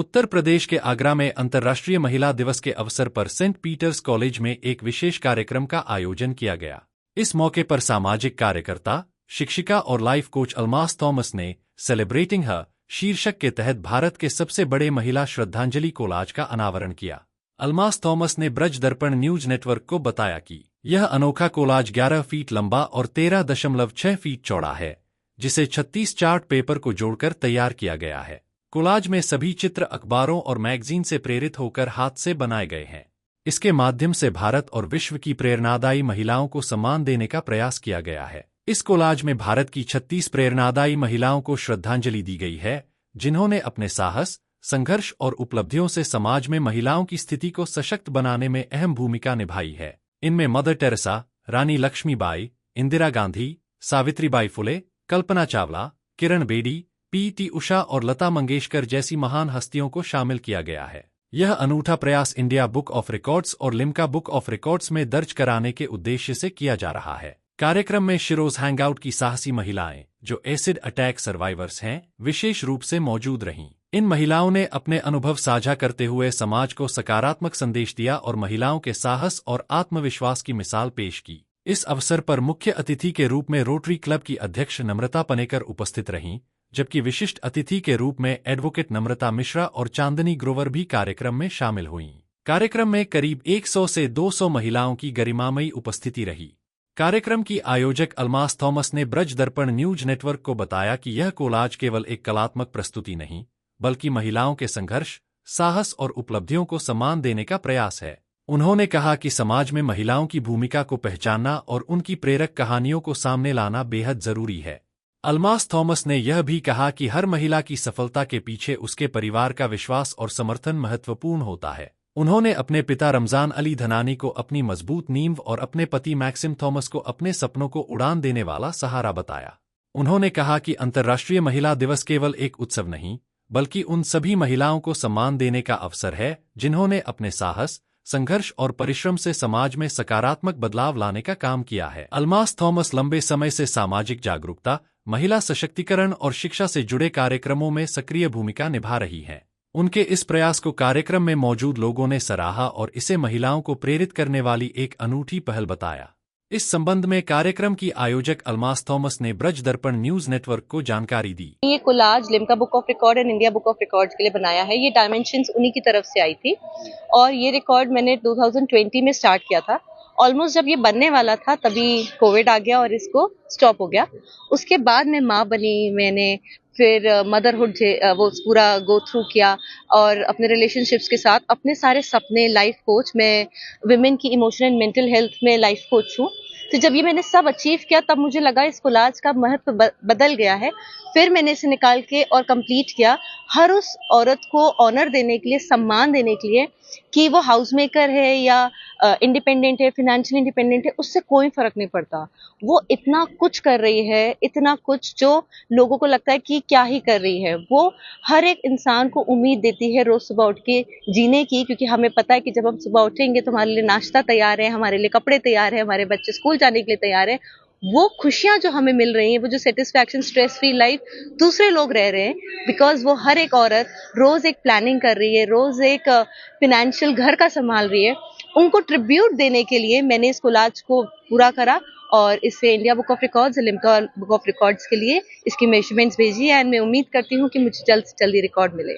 उत्तर प्रदेश के आगरा में अंतर्राष्ट्रीय महिला दिवस के अवसर पर सेंट पीटर्स कॉलेज में एक विशेष कार्यक्रम का आयोजन किया गया। इस मौके पर सामाजिक कार्यकर्ता, शिक्षिका और लाइफ कोच अल्मास थॉमस ने सेलिब्रेटिंग हर शीर्षक के तहत भारत के सबसे बड़े महिला श्रद्धांजलि कोलाज का अनावरण किया। अल्मास थॉमस ने ब्रज दर्पण न्यूज नेटवर्क को बताया कि यह अनोखा कोलाज 11 फीट लंबा और 13.6 फीट चौड़ा है, जिसे 36 चार्ट पेपर को जोड़कर तैयार किया गया है। कोलाज में सभी चित्र अखबारों और मैगजीन से प्रेरित होकर हाथ से बनाए गए हैं। इसके माध्यम से भारत और विश्व की प्रेरणादायी महिलाओं को सम्मान देने का प्रयास किया गया है। इस कोलाज में भारत की 36 प्रेरणादायी महिलाओं को श्रद्धांजलि दी गई है, जिन्होंने अपने साहस, संघर्ष और उपलब्धियों से समाज में महिलाओं की स्थिति को सशक्त बनाने में अहम भूमिका निभाई है। इनमें मदर टेरेसा, रानी लक्ष्मीबाई, इंदिरा गांधी, सावित्रीबाई फुले, कल्पना चावला, किरण बेदी, पी.टी. उषा और लता मंगेशकर जैसी महान हस्तियों को शामिल किया गया है। यह अनूठा प्रयास इंडिया बुक ऑफ रिकॉर्ड्स और लिम्का बुक ऑफ रिकॉर्ड्स में दर्ज कराने के उद्देश्य से किया जा रहा है। कार्यक्रम में शिरोज हैंगआउट की साहसी महिलाएं, जो एसिड अटैक सर्वाइवर्स हैं, विशेष रूप से मौजूद रहीं। इन महिलाओं ने अपने अनुभव साझा करते हुए समाज को सकारात्मक संदेश दिया और महिलाओं के साहस और आत्मविश्वास की मिसाल पेश की। इस अवसर पर मुख्य अतिथि के रूप में रोटरी क्लब की अध्यक्ष नम्रता पनेकर उपस्थित रहीं, जबकि विशिष्ट अतिथि के रूप में एडवोकेट नम्रता मिश्रा और चांदनी ग्रोवर भी कार्यक्रम में शामिल हुईं। कार्यक्रम में करीब 100 से 200 महिलाओं की गरिमामयी उपस्थिति रही। कार्यक्रम की आयोजक अल्मास थॉमस ने ब्रज दर्पण न्यूज नेटवर्क को बताया कि यह कोलाज केवल एक कलात्मक प्रस्तुति नहीं, बल्कि महिलाओं के संघर्ष, साहस और उपलब्धियों को सम्मान देने का प्रयास है। उन्होंने कहा कि समाज में महिलाओं की भूमिका को पहचानना और उनकी प्रेरक कहानियों को सामने लाना बेहद जरूरी है। अल्मास थॉमस ने यह भी कहा कि हर महिला की सफलता के पीछे उसके परिवार का विश्वास और समर्थन महत्वपूर्ण होता है। उन्होंने अपने पिता रमजान अली धनानी को अपनी मजबूत नींव और अपने पति मैक्सिम थॉमस को अपने सपनों को उड़ान देने वाला सहारा बताया। उन्होंने कहा कि अंतर्राष्ट्रीय महिला दिवस केवल एक उत्सव नहीं, बल्कि उन सभी महिलाओं को सम्मान देने का अवसर है, जिन्होंने अपने साहस, संघर्ष और परिश्रम से समाज में सकारात्मक बदलाव लाने का काम किया है। अल्मास थॉमस लंबे समय से सामाजिक जागरूकता, महिला सशक्तिकरण और शिक्षा से जुड़े कार्यक्रमों में सक्रिय भूमिका निभा रही हैं। उनके इस प्रयास को कार्यक्रम में मौजूद लोगों ने सराहा और इसे महिलाओं को प्रेरित करने वाली एक अनूठी पहल बताया। इस संबंध में कार्यक्रम की आयोजक अल्मास थॉमस ने ब्रज दर्पण न्यूज नेटवर्क को जानकारी दी। ये collage Limca book of record and India book of records के लिए बनाया है। ये डायमेंशंस उन्हीं की तरफ से आई थी और ये रिकॉर्ड मैंने 2020 में स्टार्ट किया था। ऑलमोस्ट जब ये बनने वाला था तभी कोविड आ गया और इसको स्टॉप हो गया। उसके बाद मैं माँ बनी, मैंने फिर मदरहुड वो पूरा गो थ्रू किया और अपने रिलेशनशिप्स के साथ अपने सारे सपने, लाइफ कोच, मैं विमेन की इमोशनल एंड मेंटल हेल्थ में लाइफ कोच हूँ। तो जब ये मैंने सब अचीव किया तब मुझे लगा इस कोलाज का महत्व बदल गया है। फिर मैंने इसे निकाल के और कंप्लीट किया, हर उस औरत को ऑनर देने के लिए, सम्मान देने के लिए कि वो हाउस मेकर है या इंडिपेंडेंट है, फिनेंशियल इंडिपेंडेंट है, उससे कोई फर्क नहीं पड़ता। वो इतना कुछ कर रही है, इतना कुछ जो लोगों को लगता है कि क्या ही कर रही है। वो हर एक इंसान को उम्मीद देती है रोज सुबह उठ के जीने की, क्योंकि हमें पता है कि जब हम सुबह उठेंगे तो हमारे लिए नाश्ता तैयार है, हमारे लिए कपड़े तैयार है, हमारे बच्चे स्कूल जाने के लिए तैयार है। वो खुशियां जो हमें मिल रही हैं, वो जो सेटिस्फैक्शन, स्ट्रेस फ्री लाइफ दूसरे लोग रह रहे हैं, बिकॉज वो हर एक औरत रोज एक प्लानिंग कर रही है, रोज एक फिनेंशियल घर का संभाल रही है। उनको ट्रिब्यूट देने के लिए मैंने इस कोलाज को पूरा करा और इसे India book of records, Limca book of records के लिए इसकी मेजरमेंट्स भेजी है एंड मैं उम्मीद करती हूँ कि मुझे जल्द से जल्दी रिकॉर्ड मिले।